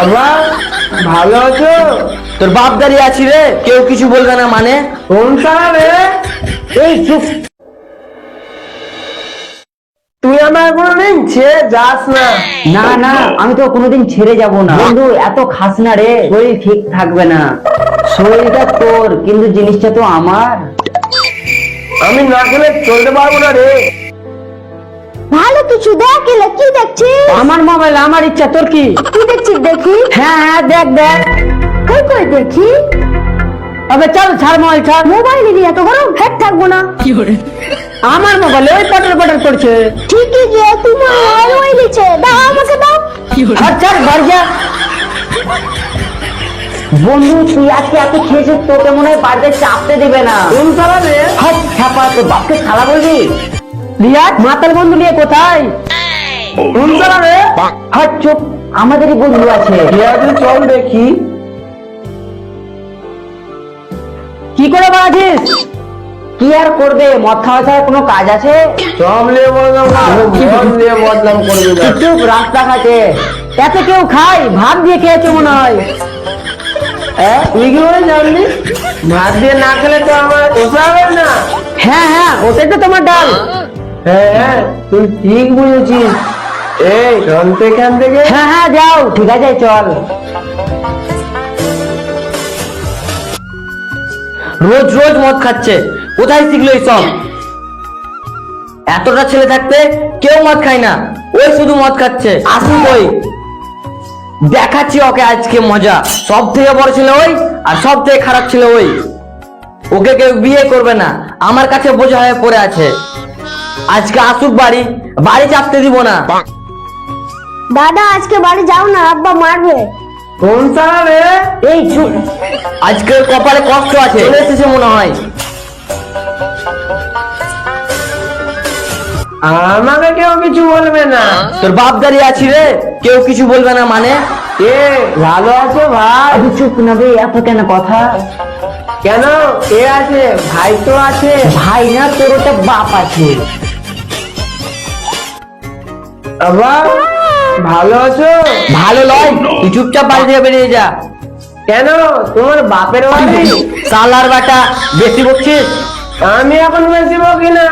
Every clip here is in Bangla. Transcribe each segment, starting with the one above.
আবার ভালো আছো? তোর বাপ দাঁড়িয়ে আছি রে, কেউ কিছু বলবে না মানে? কোন সারা রে? এই চুপ। তুই আমার কোনোদিন ছেড়ে যাস না। না না, আমি তো কোনোদিন ছেড়ে যাব না। বন্ধু এত খাস না রে, শরীর ঠিক থাকবে না। শরীরটা তোর কিন্তু জিনিসটা তো আমার। আমি না খেলে চলতে পারবো না রে। ভালো কিছু দেখ, এলে কি দেখছিস? আমার মোবাইল, আমার ইচ্ছা, তোর কি? কি দেখছিস দেখি? হ্যাঁ হ্যাঁ, দেখ দেখ। কই কই দেখি? আবে চল, ছাড় মোবাইল ছাড়। মোবাইল নিয়ে এত গরম ফেট থাকবো না। আমার মোবাইল ওই পটর পটর করছে। ঠিকই যে তোমার ওই নিচে দাও, আমাকে দাও। আচ্ছা ঘর যা। বন্ধু তুই আজকে এত খেয়েছিস, তোকে মনে হয় বাড়িতে চাপতে দিবে না। কোন সারা রে? হাত ছাপা, তোর বাপকে খালা বলবি? রিয়াজ মাতাল বন্ধু নিয়ে কোথায়? কোন সারা রে? হাত চুপ, আমাদেরই বন্ধু আছে। ঠিক আছে, চল দেখি। কি করে বাড়াছিস? কি আর করবে, মদ খাওয়া ছাড়া কোনো কাজ আছে? সব নিয়ে বদনাম করবে, সব নিয়ে বদনাম করবে না। চুপ, রাস্তা ঘাটে এত কেউ খায়, ভাত দিয়ে খেয়েছে মনে হয়। তুই কি করে জানলি? ভাত দিয়ে না খেলে তো আমার পোষাবে না। হ্যাঁ হ্যাঁ, ওটাই তো তোমার ডাল। হ্যাঁ, তুই ঠিক বুঝেছিস। এই রন্ত এখান থেকে। হ্যাঁ হ্যাঁ যাও, ঠিক আছে চল। রোজ রোজ মদ খাচ্ছে, কোথায় শিখলো এইসব? এতটা ছেলে থাকতে কেউ মদ খায় না, ওই শুধু মদ খাচ্ছে। আসুক ওই, দেখাচ্ছি ওকে আজকে মজা। সব থেকে বড় ছিল ওই, আর সব থেকে খারাপ ছিল ওই। ওকে কেউ বিয়ে করবে না, আমার কাছে বোঝা হয়ে পড়ে আছে। আজকে আসুক বাড়ি, বাড়ি চাপতে দিব না। দাদা আজকে বাড়ি যাও না, আব্বা মারবে। কোন সারা রে? এই চুপ, আজকে ওর কপালে কষ্ট আছে, চলে এসেছে মনে হয়। আমাকে কেউ কিছু বলবে না। তোর বাপ দাঁড়িয়ে আছি রে, কেউ কিছু বলবে না মানে? এ ভালো আছো ভাই? আরে চুপ না রে, এত কেন কথা? কেন, কে আছে? ভাই তো আছে। ভাই না, তোর ওটা বাপ আছে। আবার ভালো আছো? ভালো লয়, তুই চুপচাপ বাড়ি থেকে বেরিয়ে যা। কেন, তোমার বাপের বাড়ি? সালার বাটা, বেশি বকছিস। আমি এখন বেশি বকি না,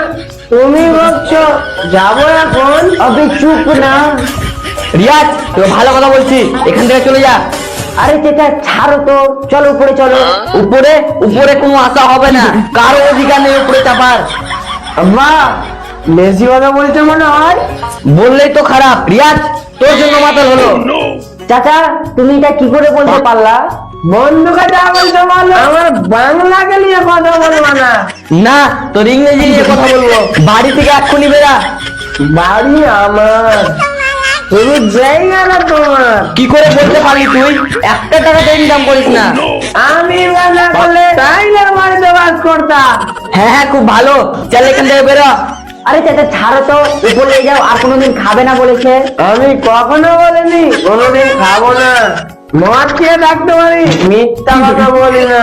তুমি বকছো। যাবো এখন। আবে চুপ না। রিয়াজ, তোকে ভালো কথা বলছি, এখান থেকে চলে যা। আরে চেটা ছাড়ো তো, চলো উপরে চলো। উপরে উপরে কোনো আশা হবে না, কারো অধিকার নেই উপরে চাপার। আম্মা, বেশি কথা বলছে মনে হয়। বললেই তো খারাপ। রিয়াজ, তোর জন্য মাতাল হলো। চাচা, তুমি এটা কি করে বলতে পারলা? বন্ধুকে যা বলতে পারলো, আমার বাংলাকে নিয়ে কথা বলবো না। না, তোর ইংরেজি নিয়ে কথা বলবো। বাড়ি থেকে এক্ষুনি বেরা। বাড়ি আমার, শুধু জায়গাটা তোমার। কি করে বলতে পারলি তুই? একটা টাকাটা ইনকাম করিস না। আমি বাংলা করলে টাইলার বাড়িতে বাস করতাম। হ্যাঁ হ্যাঁ, খুব ভালো, চল এখান থেকে বেরো। আরে চাচা ছাড়ো তো, উপরে নিয়ে যাও, আর কোনোদিন খাবে না বলেছে। আমি কখনো বলিনি কোনোদিন খাবো না। মদ খেয়ে থাকতে পারি, মিথ্যা কথা বলি না।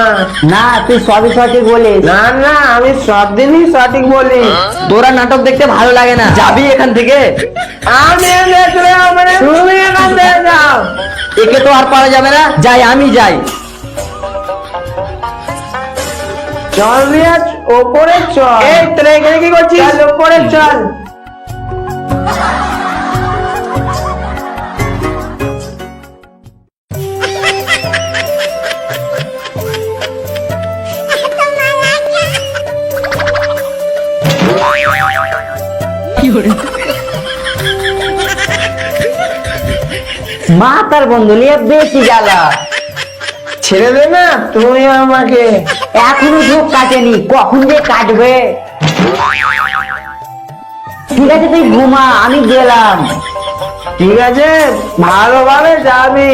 না, তুই সবই সঠিক বলিস। না না, আমি সব দিনই সঠিক বলি। তোরা নাটক দেখতে ভালো লাগে না, যাবি এখান থেকে। আমি দেখলে হবে না, তুমি এখান থেকে যাও। একে তো আর পারা যাবে না, যাই আমি যাই। চল রিয়াজ, ওপরে চল। এই তোরা এখানে কি করছিস? চল ওপরে চল। মা তার বন্ধু নিয়ে বেশি জ্বালা। ছেড়ে দে না তুমি আমাকে। এখনো ঝোঁক কাটেনি, কখন যে কাটবে। ঠিক আছে তুই ঘুমা, আমি গেলাম। ঠিক আছে, ভালোভাবে যাবি।